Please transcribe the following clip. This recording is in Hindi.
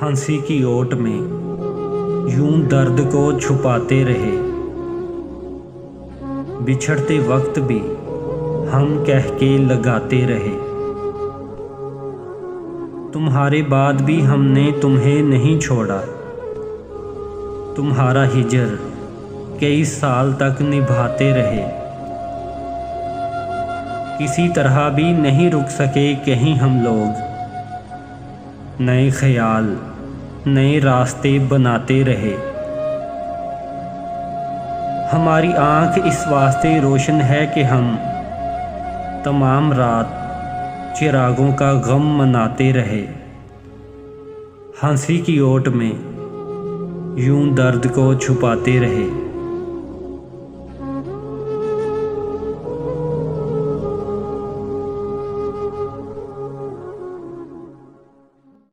हंसी की ओट में यूं दर्द को छुपाते रहे। बिछड़ते वक्त भी हम कह के लगाते रहे। तुम्हारे बाद भी हमने तुम्हें नहीं छोड़ा। तुम्हारा हिजर कई साल तक निभाते रहे। किसी तरह भी नहीं रुक सके कहीं हम लोग। नए ख्याल नए रास्ते बनाते रहे। हमारी आँख इस वास्ते रोशन है कि हम तमाम रात चिरागों का गम मनाते रहे। हंसी की ओट में यूं दर्द को छुपाते रहे।